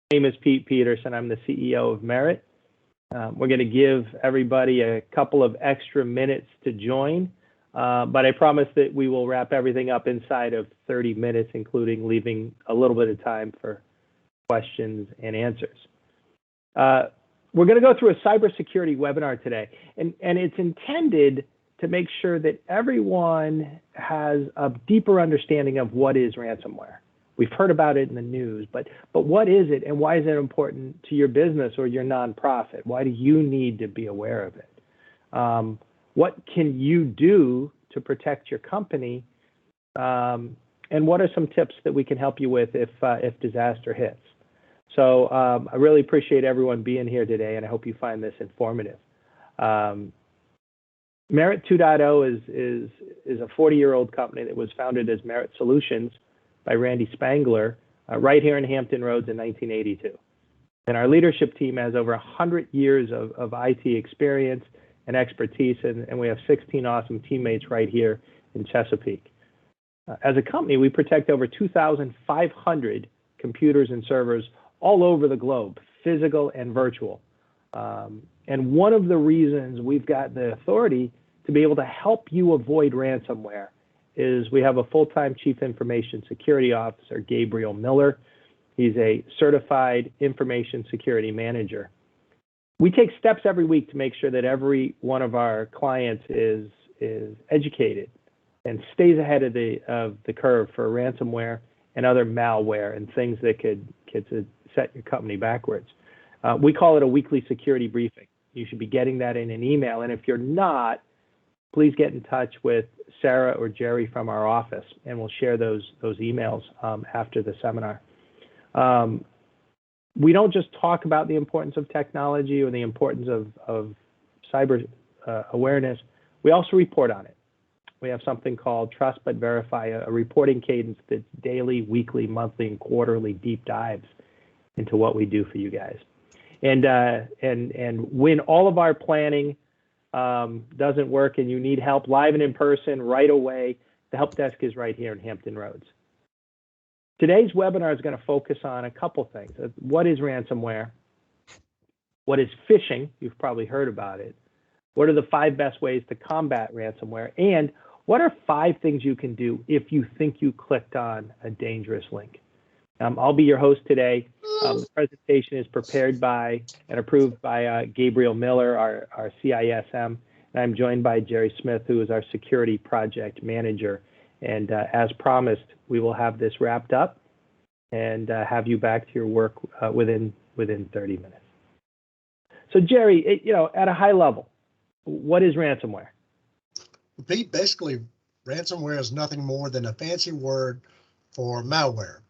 My name is Pete Peterson. I'm the CEO of Merit. We're going to give everybody a couple of extra minutes to join, but I promise that we will wrap everything up inside of 30 minutes, including leaving a little bit of time for questions and answers. We're going to go through a cybersecurity webinar today, and it's intended to make sure that everyone has a deeper understanding of what is ransomware. We've heard about it in the news, but what is it, and why is it important to your business or your nonprofit? Why do you need to be aware of it? What can you do to protect your company? And what are some tips that we can help you with if disaster hits? So I really appreciate everyone being here today, and I hope you find this informative. Merit 2.0 is a 40-year-old company that was founded as Merit Solutions by Randy Spangler right here in Hampton Roads in 1982. And our leadership team has over 100 years of IT experience and expertise, and we have 16 awesome teammates right here in Chesapeake. As a company, we protect over 2,500 computers and servers all over the globe, physical and virtual. And one of the reasons we've got the authority to be able to help you avoid ransomware is we have a full-time Chief Information Security Officer, Gabriel Miller. He's a certified information security manager. We take steps every week to make sure that every one of our clients is educated and stays ahead of the curve for ransomware and other malware and things that could set your company backwards. We call it a weekly security briefing. You should be getting that in an email, and if you're not, please get in touch with Sarah or Jerry from our office, and we'll share those emails after the seminar. We don't just talk about the importance of technology or the importance of cyber awareness. We also report on it. We have something called Trust But Verify, a reporting cadence that's daily, weekly, monthly, and quarterly deep dives into what we do for you guys. And when all of our planning doesn't work and you need help live and in person right away, the help desk is right here in Hampton Roads. Today's webinar is going to focus on a couple things. What is ransomware? What is phishing? You've probably heard about it. What are the 5 best ways to combat ransomware? And what are 5 things you can do if you think you clicked on a dangerous link? I'll be your host today. The presentation is prepared by and approved by Gabriel Miller, our CISM, and I'm joined by Jerry Smith, who is our security project manager. And as promised, we will have this wrapped up and have you back to your work within 30 minutes. So Jerry, at a high level, what is ransomware? Pete, basically, ransomware is nothing more than a fancy word for malware.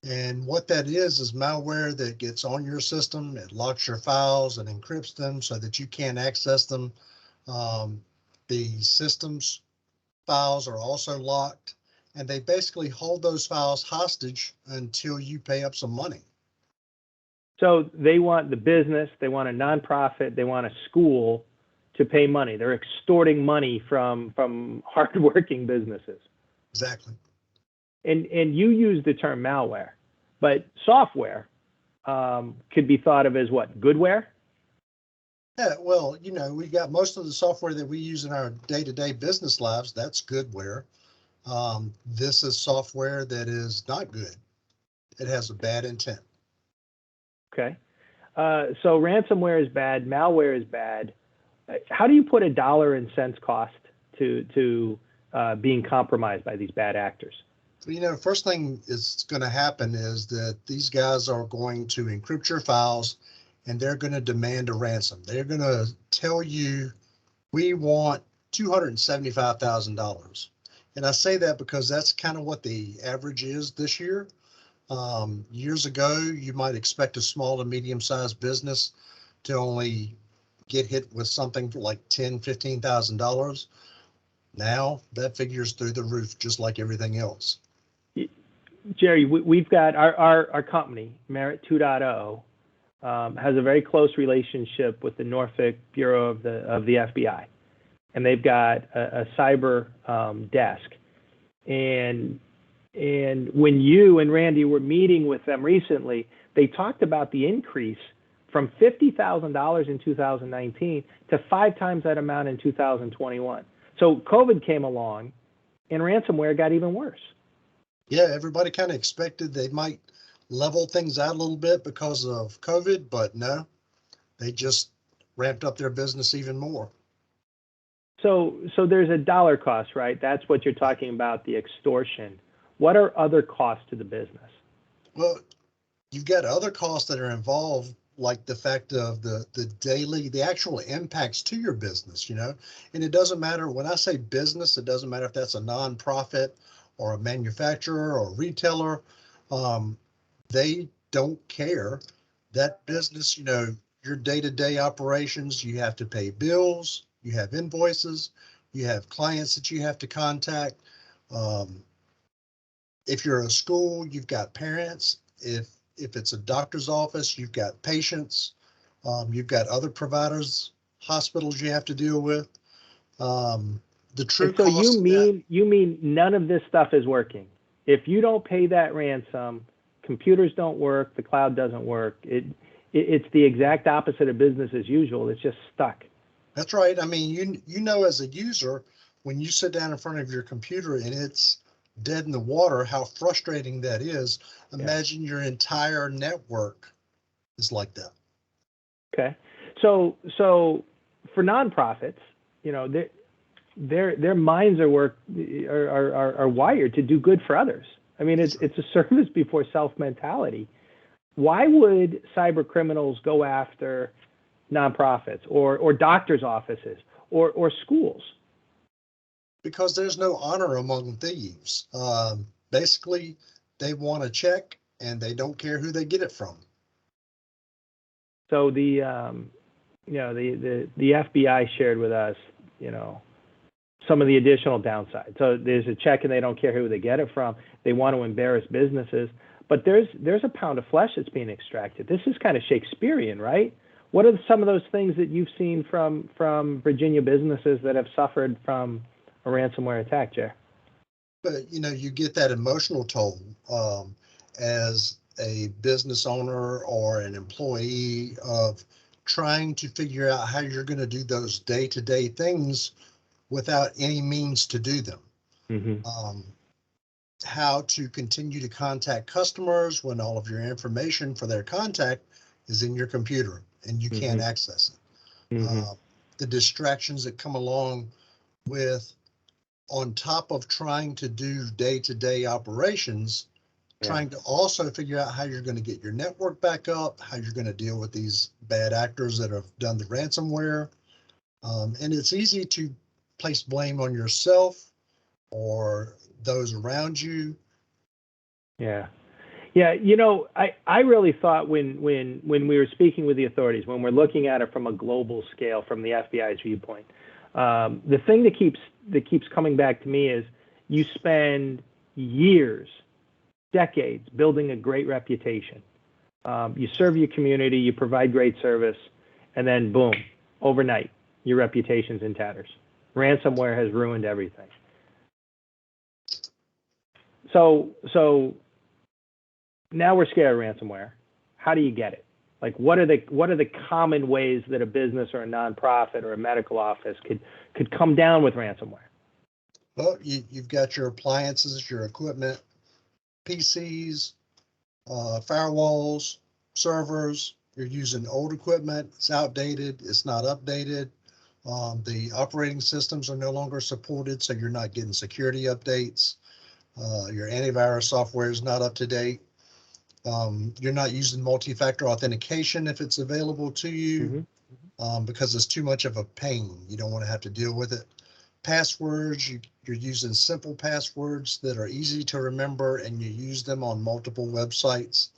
And what that is malware that gets on your system. It locks your files and encrypts them so that you can't access them. The system's files are also locked, and they basically hold those files hostage until you pay up some money. So they want the business, they want a nonprofit, they want a school to pay money. They're extorting money from hardworking businesses. Exactly. And you use the term malware, but software could be thought of as what, goodware? Yeah, well, we've got most of the software that we use in our day-to-day business lives. That's goodware. This is software that is not good. It has a bad intent. Okay. So ransomware is bad, malware is bad. How do you put a dollar and cents cost to being compromised by these bad actors? First thing is going to happen is that these guys are going to encrypt your files, and they're going to demand a ransom. They're going to tell you, we want $275,000. And I say that because that's kind of what the average is this year. Years ago, you might expect a small to medium-sized business to only get hit with something like $10,000, $15,000. Now that figure's through the roof, just like everything else. Jerry, we've got our company, Merit 2.0, has a very close relationship with the Norfolk Bureau of the FBI, and they've got a cyber desk. And And when you and Randy were meeting with them recently, they talked about the increase from $50,000 in 2019 to 5 times that amount in 2021. So COVID came along and ransomware got even worse. Yeah, everybody kind of expected they might level things out a little bit because of COVID, but no, they just ramped up their business even more. So there's a dollar cost, right? That's what you're talking about, the extortion. What are other costs to the business? Well, you've got other costs that are involved, like the fact of the actual impacts to your business, and it doesn't matter when I say business, it doesn't matter if that's a nonprofit or a manufacturer or a retailer. They don't care. That business, your day-to-day operations, you have to pay bills, you have invoices, you have clients that you have to contact. If you're a school, you've got parents. If it's a doctor's office, you've got patients. You've got other providers, hospitals you have to deal with. The true and so cost you mean none of this stuff is working. If you don't pay that ransom, computers don't work, the cloud doesn't work. It's the exact opposite of business as usual. It's just stuck. That's right. I mean, as a user, when you sit down in front of your computer and it's dead in the water, how frustrating that is. Imagine your entire network is like that. Okay. So for nonprofits, their minds are wired to do good for others. I mean, it's a service before self mentality. Why would cyber criminals go after nonprofits or doctors' offices or schools? Because there's no honor among thieves. Basically, they want a check and they don't care who they get it from. So the FBI shared with us, some of the additional downsides. So there's a check and they don't care who they get it from. They want to embarrass businesses, but there's a pound of flesh that's being extracted. This is kind of Shakespearean, right? What are some of those things that you've seen from Virginia businesses that have suffered from a ransomware attack, Jay? But you get that emotional toll as a business owner or an employee of trying to figure out how you're going to do those day-to-day things without any means to do them. Mm-hmm. How to continue to contact customers when all of your information for their contact is in your computer and you can't access it. Mm-hmm. The distractions that come along with, on top of trying to do day-to-day operations, trying to also figure out how you're going to get your network back up, how you're going to deal with these bad actors that have done the ransomware. And it's easy to place blame on yourself or those around you. Yeah. I really thought when we were speaking with the authorities, when we're looking at it from a global scale, from the FBI's viewpoint, the thing that keeps coming back to me is you spend years, decades building a great reputation. You serve your community, you provide great service, and then boom, overnight, your reputation's in tatters. Ransomware has ruined everything. So now we're scared of ransomware. How do you get it? Like, what are the common ways that a business or a nonprofit or a medical office could come down with ransomware? Well, you've got your appliances, your equipment, PCs, firewalls, servers. You're using old equipment. It's outdated. It's not updated. The operating systems are no longer supported, so you're not getting security updates. Your antivirus software is not up to date. You're not using multi-factor authentication if it's available to you, because it's too much of a pain. You don't want to have to deal with it. Passwords, you're using simple passwords that are easy to remember, and you use them on multiple websites.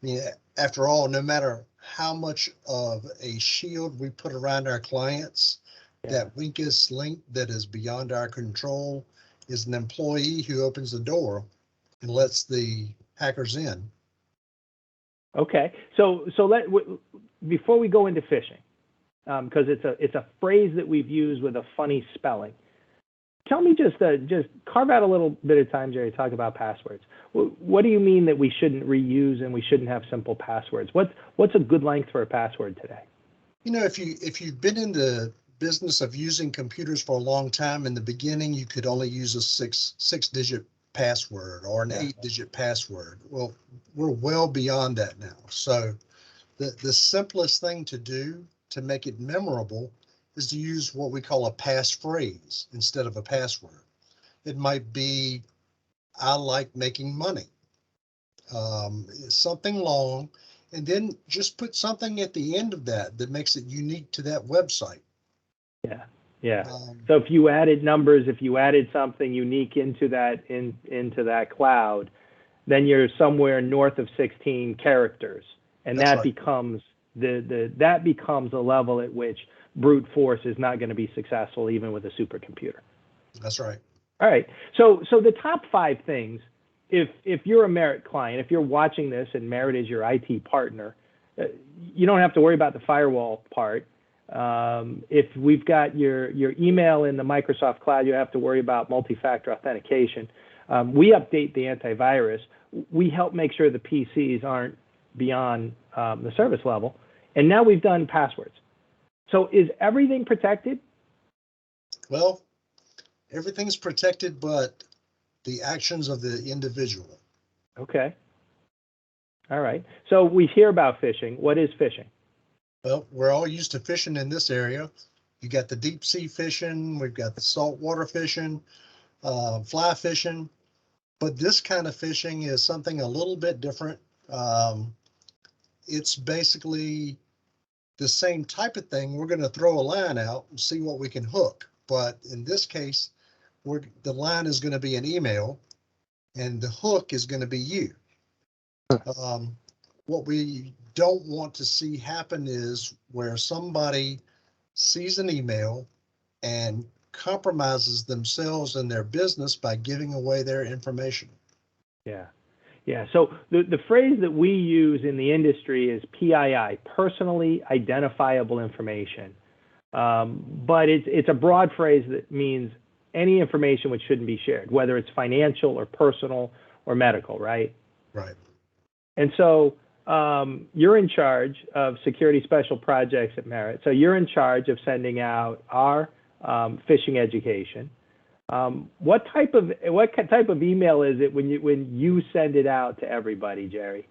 I mean, after all, no matter how much of a shield we put around our clients, that weakest link that is beyond our control is an employee who opens the door and lets the hackers in. Okay, so before we go into phishing, because it's a phrase that we've used with a funny spelling, tell me just carve out a little bit of time, Jerry, to talk about passwords. What do you mean that we shouldn't reuse and we shouldn't have simple passwords? What's a good length for a password today? You know, if you've been in the business of using computers for a long time, in the beginning you could only use a six-digit password or an 8-digit password. Well, we're well beyond that now. So the simplest thing to do to make it memorable is to use what we call a passphrase instead of a password. It might be, I like making money, something long, and then just put something at the end of that makes it unique to that website. Yeah. So if you added numbers, if you added something unique into that cloud, then you're somewhere north of 16 characters, and that becomes that becomes a level at which brute force is not going to be successful even with a supercomputer. That's right. All right. So the top 5 things, if you're a Merit client, if you're watching this and Merit is your IT partner, you don't have to worry about the firewall part. If we've got your email in the Microsoft cloud, you have to worry about multi-factor authentication. We update the antivirus. We help make sure the PCs aren't beyond the service level. And now we've done passwords. So is everything protected? Well, everything's protected, but the actions of the individual. Okay. All right. So we hear about phishing. What is phishing? Well, we're all used to fishing in this area. You got the deep sea fishing, we've got the saltwater fishing, fly fishing, but this kind of fishing is something a little bit different. It's basically the same type of thing. We're going to throw a line out and see what we can hook. But in this case, the line is going to be an email and the hook is going to be you. What we don't want to see happen is where somebody sees an email and compromises themselves and their business by giving away their information. Yeah. So the phrase that we use in the industry is PII, personally identifiable information. But it's a broad phrase that means any information which shouldn't be shared, whether it's financial or personal or medical, right? Right. And so you're in charge of security special projects at Merit. So you're in charge of sending out our phishing education. What type of email is it when you send it out to everybody, Jerry?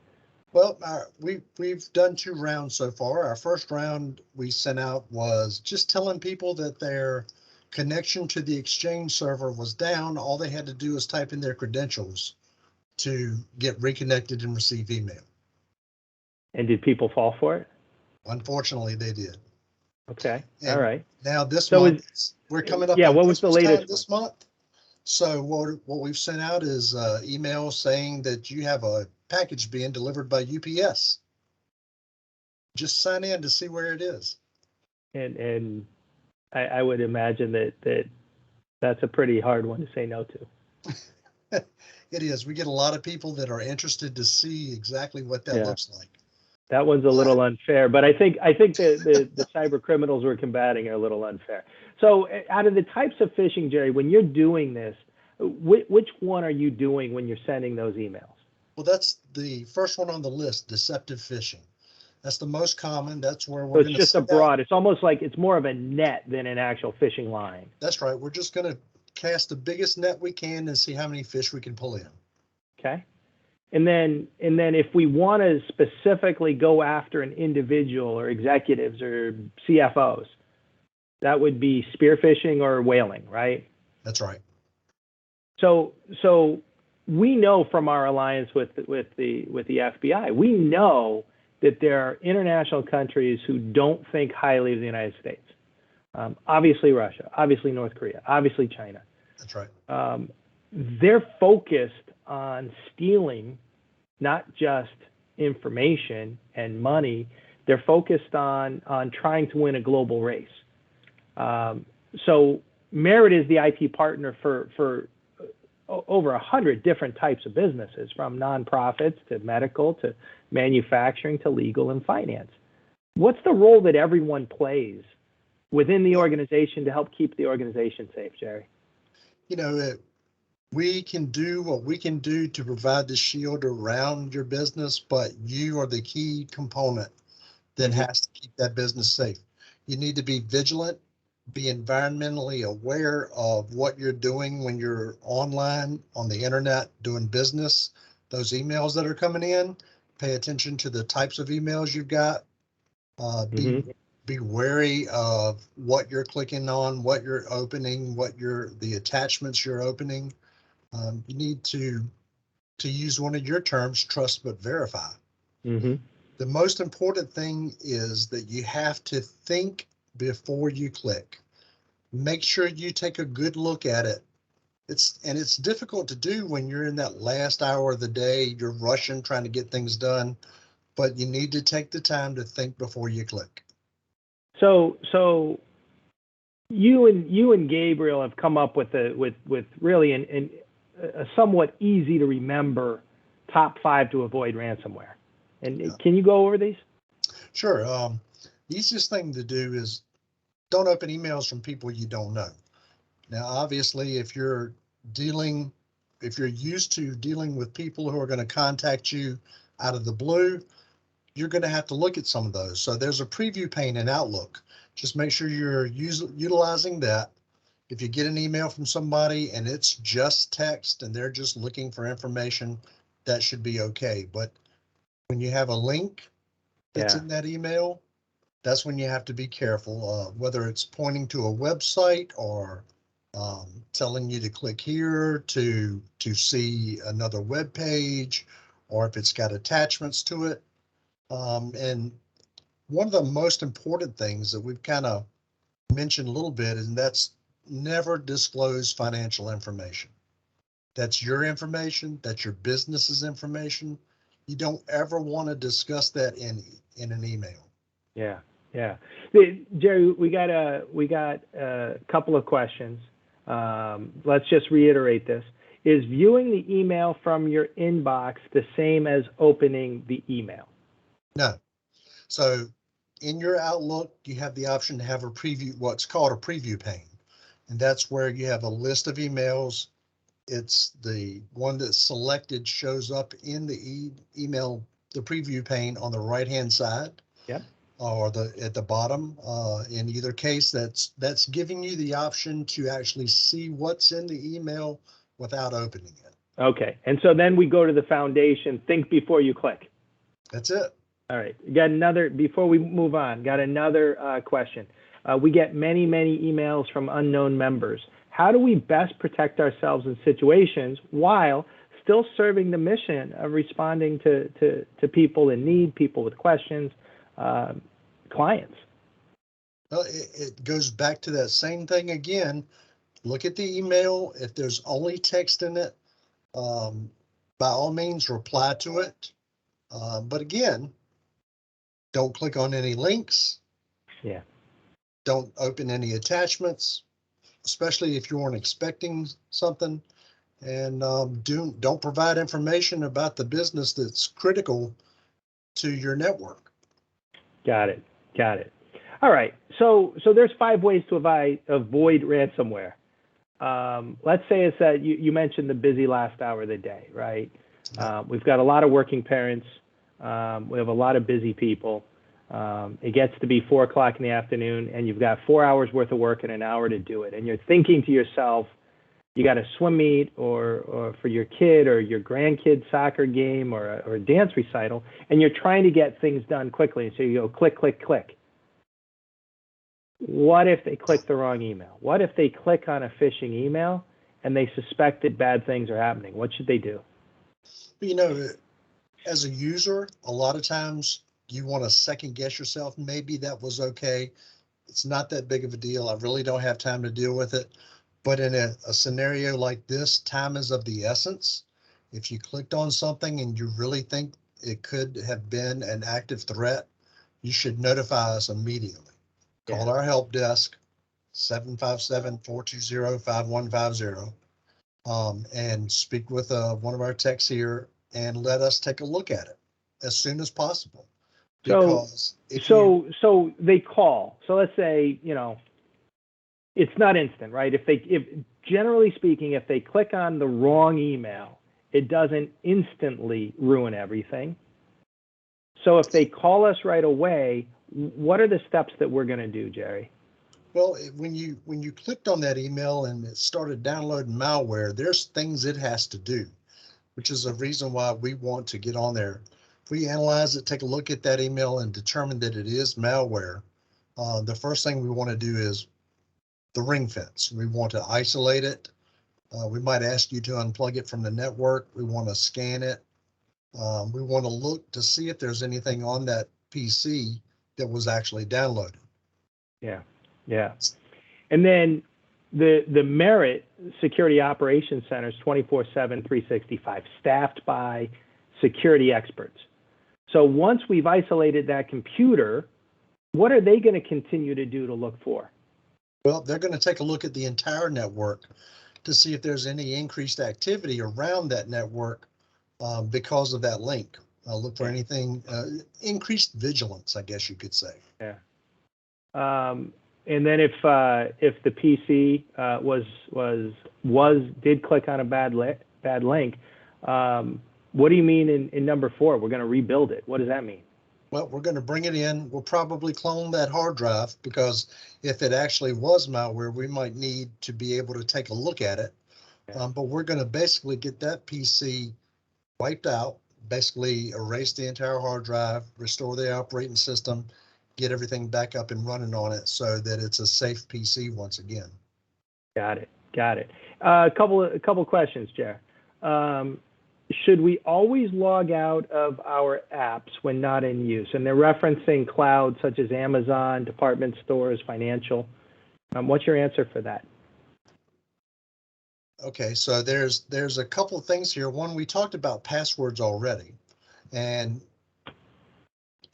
Well, we've done 2 rounds so far. Our first round we sent out was just telling people that their connection to the Exchange server was down. All they had to do was type in their credentials to get reconnected and receive email. And did people fall for it? Unfortunately, they did. Okay. And all right. Now this month, we're coming up. Yeah. On what was the latest this month? So what we've sent out is email saying that you have a package being delivered by UPS. Just sign in to see where it is. And I would imagine that's a pretty hard one to say no to. It is. We get a lot of people that are interested to see exactly what that looks like. That one's a little unfair, but I think the cyber criminals we're combating are a little unfair. So out of the types of phishing, Jerry, when you're doing this, which one are you doing when you're sending those emails? Well, that's the first one on the list, deceptive phishing. That's the most common. That's where we're going to. So it's just a broad. It's almost like it's more of a net than an actual phishing line. That's right. We're just going to cast the biggest net we can and see how many fish we can pull in. Okay. And then if we want to specifically go after an individual or executives or CFOs, that would be spear phishing or whaling, right? That's right. So we know from our alliance with the FBI, we know that there are international countries who don't think highly of the United States. Obviously Russia, obviously North Korea, obviously China. That's right. They're focused on stealing not just information and money, they're focused on trying to win a global race. So Merit is the IT partner for over 100 different types of businesses, from nonprofits to medical to manufacturing to legal and finance. What's the role that everyone plays within the organization to help keep the organization safe, Jerry? You know, we can do what we can do to provide the shield around your business, but you are the key component that Hmm. has to keep that business safe. You need to be vigilant, be environmentally aware of what you're doing when you're online on the internet doing business. Those emails that are coming in, pay attention to the types of emails you've got. Hmm. Be wary of what you're clicking on, what you're opening, the attachments you're opening. You need to use one of your terms, trust but verify. Hmm. The most important thing is that you have to think before you click. Make sure you take a good look at it. It's difficult to do when you're in that last hour of the day, you're rushing, trying to get things done, but you need to take the time to think before you click. So you and Gabriel have come up with really a somewhat easy to remember top 5 to avoid ransomware. And Yeah. can you go over these? Sure. The easiest thing to do is don't open emails from people you don't know. Now, obviously, dealing, if you're used to dealing with people who are going to contact you out of the blue, you're going to have to look at some of those. So there's a preview pane in Outlook. Just make sure you're utilizing that. If you get an email from somebody and it's just text and they're just looking for information, that should be okay. But when you have a link that's Yeah. in that email, that's when you have to be careful, whether it's pointing to a website or telling you to click here to see another web page, or if it's got attachments to it. And one of the most important things that we've kind of mentioned a little bit, and that's never disclose financial information. That's your information. That's your business's information. You don't ever want to discuss that in an email. Yeah. Yeah. Jerry, we got a couple of questions. Let's just reiterate this. Is viewing the email from your inbox the same as opening the email? No. So in your Outlook, you have the option to have what's called a preview pane. And that's where you have a list of emails. It's the one that's selected shows up in the email, the preview pane on the right-hand side. Yep. Or at the bottom. In either case, that's giving you the option to actually see what's in the email without opening it. Okay. And so then we go to the foundation. Think before you click. That's it. All right. Got another, before we move on, got another question. We get many emails from unknown members. How do we best protect ourselves in situations while still serving the mission of responding to people in need, people with questions, clients? Well, it goes back to that same thing again. Look at the email. If there's only text in it, by all means, reply to it. But again, don't click on any links. Yeah. Don't open any attachments, especially if you weren't expecting something. And don't provide information about the business that's critical to your network. Got it. All right. So there's 5 ways to avoid ransomware. Let's say it's that you mentioned the busy last hour of the day, right? We've got a lot of working parents. We have a lot of busy people. It gets to be 4 o'clock in the afternoon, and you've got 4 hours worth of work and an hour to do it. And you're thinking to yourself, you got a swim meet or for your kid or your grandkid's soccer game or a dance recital, and you're trying to get things done quickly. And so you go click. What if they click the wrong email? What if they click on a phishing email and they suspect that bad things are happening? What should they do? You know, as a user, a lot of times you want to second guess yourself. Maybe that was okay. It's not that big of a deal. I really don't have time to deal with it. But in a scenario like this, time is of the essence. If you clicked on something and you really think it could have been an active threat, you should notify us immediately. Yeah. Call our help desk, 757-420-5150, and speak with one of our techs here and let us take a look at it as soon as possible. Because So they call. So let's say, it's not instant, right? If generally speaking, if they click on the wrong email, it doesn't instantly ruin everything. So if they call us right away, what are the steps that we're going to do, Jerry? Well, when you clicked on that email and it started downloading malware, there's things it has to do, which is a reason why we want to get on there. If we analyze it, take a look at that email and determine that it is malware, the first thing we want to do is the ring fence. We want to isolate it. We might ask you to unplug it from the network. We want to scan it. We want to look to see if there's anything on that PC that was actually downloaded. Yeah, yeah. And then the Merit Security Operations Center is 24/7, 365, staffed by security experts. So once we've isolated that computer, what are they going to continue to do to look for? Well, they're going to take a look at the entire network to see if there's any increased activity around that network because of that link. Look for anything, increased vigilance, I guess you could say. Yeah. And then if the PC did click on a bad link, what do you mean in number 4? We're going to rebuild it. What does that mean? Well, we're going to bring it in. We'll probably clone that hard drive, because if it actually was malware, we might need to be able to take a look at it. But we're going to basically get that PC wiped out, basically erase the entire hard drive, restore the operating system, get everything back up and running on it so that it's a safe PC once again. Got it. A couple questions, Jer. Should we always log out of our apps when not in use? And they're referencing clouds such as Amazon, department stores, financial. What's your answer for that? Okay, so there's a couple of things here. One, we talked about passwords already, and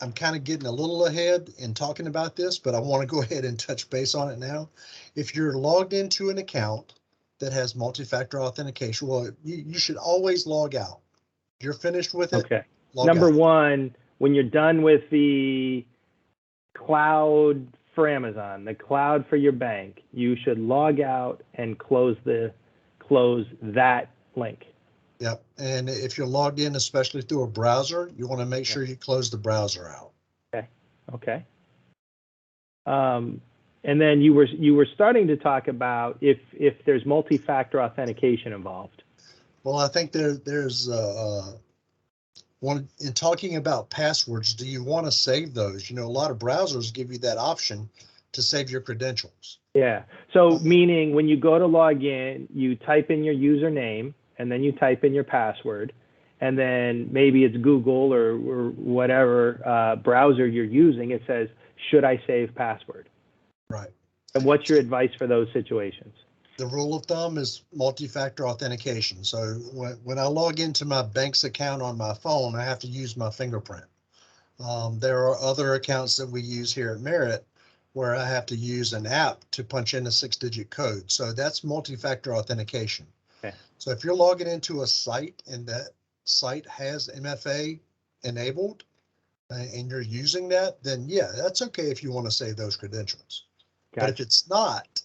I'm kind of getting a little ahead in talking about this, but I want to go ahead and touch base on it now. If you're logged into an account that has multi-factor authentication, well, you should always log out. If you're finished with it. Okay. Number out. 1, when you're done with the cloud for Amazon, the cloud for your bank, you should log out and close that link. Yep. And if you're logged in, especially through a browser, you want to make sure you close the browser out. Okay. And then you were starting to talk about if there's multi-factor authentication involved. Well, I think there's one in talking about passwords. Do you want to save those? You know, a lot of browsers give you that option to save your credentials. Yeah. So meaning when you go to log in, you type in your username and then you type in your password, and then maybe it's Google or whatever browser you're using. It says, should I save password? Right. And what's your advice for those situations? The rule of thumb is multi-factor authentication. So when I log into my bank's account on my phone, I have to use my fingerprint. There are other accounts that we use here at Merit where I have to use an app to punch in a 6-digit code. So that's multi-factor authentication. Okay. So if you're logging into a site and that site has MFA enabled and you're using that, then yeah, that's okay if you want to save those credentials. Gotcha. But if it's not,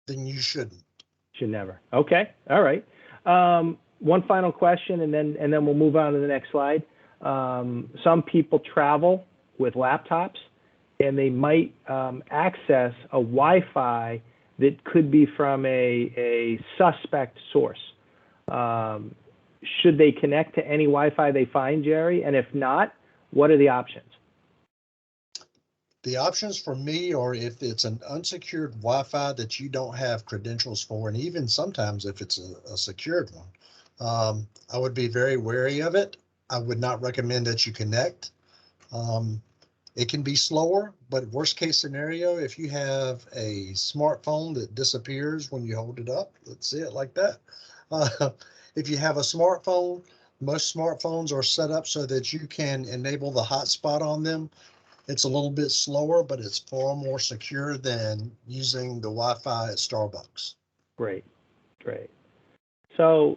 then you shouldn't. Should never. Okay. All right. One final question, and then we'll move on to the next slide. Some people travel with laptops, and they might access a Wi-Fi that could be from a suspect source. Should they connect to any Wi-Fi they find, Jerry? And if not, what are the options? The options for me are if it's an unsecured Wi-Fi that you don't have credentials for, and even sometimes if it's a secured one, I would be very wary of it. I would not recommend that you connect. It can be slower, but worst case scenario, if you have a smartphone that disappears when you hold it up, let's see it like that. If you have a smartphone, most smartphones are set up so that you can enable the hotspot on them. It's a little bit slower, but it's far more secure than using the Wi-Fi at Starbucks. Great. So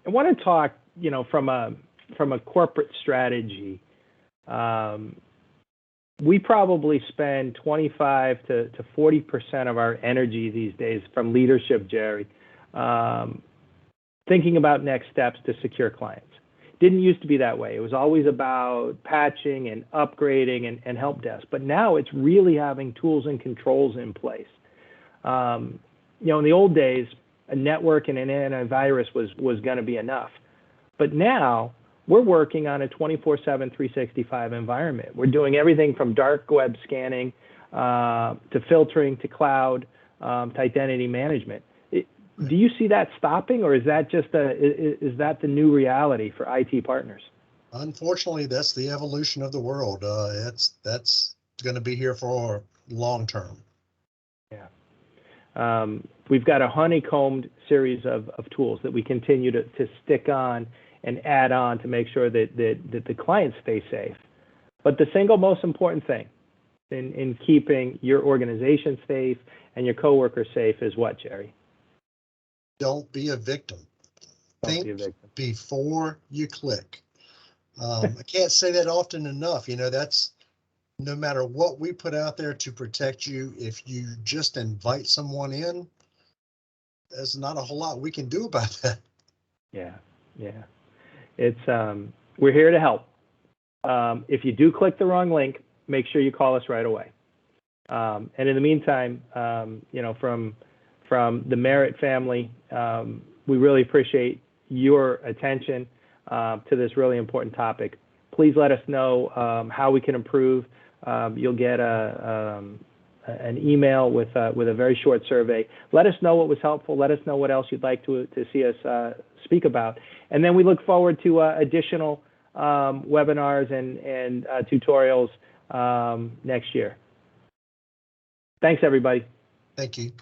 I want to talk, from a corporate strategy. we probably spend 25 to 40% of our energy these days from leadership, Jerry, thinking about next steps to secure clients. Didn't used to be that way. It was always about patching and upgrading and help desk. But now it's really having tools and controls in place. In the old days, a network and an antivirus was going to be enough. But now we're working on a 24/7, 365 environment. We're doing everything from dark web scanning to filtering to cloud to identity management. Do you see that stopping, or is that just is that the new reality for IT partners? Unfortunately, that's the evolution of the world. That's going to be here for long term. Yeah. We've got a honeycombed series of tools that we continue to stick on and add on to make sure that the clients stay safe. But the single most important thing in keeping your organization safe and your coworkers safe is what, Jerry? Don't be a victim. Think before you click. I can't say that often enough. That's no matter what we put out there to protect you, if you just invite someone in, there's not a whole lot we can do about that. Yeah. It's we're here to help. If you do click the wrong link, make sure you call us right away. And in the meantime, from the Merit family, we really appreciate your attention to this really important topic. Please let us know how we can improve. You'll get an email with a very short survey. Let us know what was helpful. Let us know what else you'd like to see us speak about. And then we look forward to additional webinars and tutorials next year. Thanks, everybody. Thank you.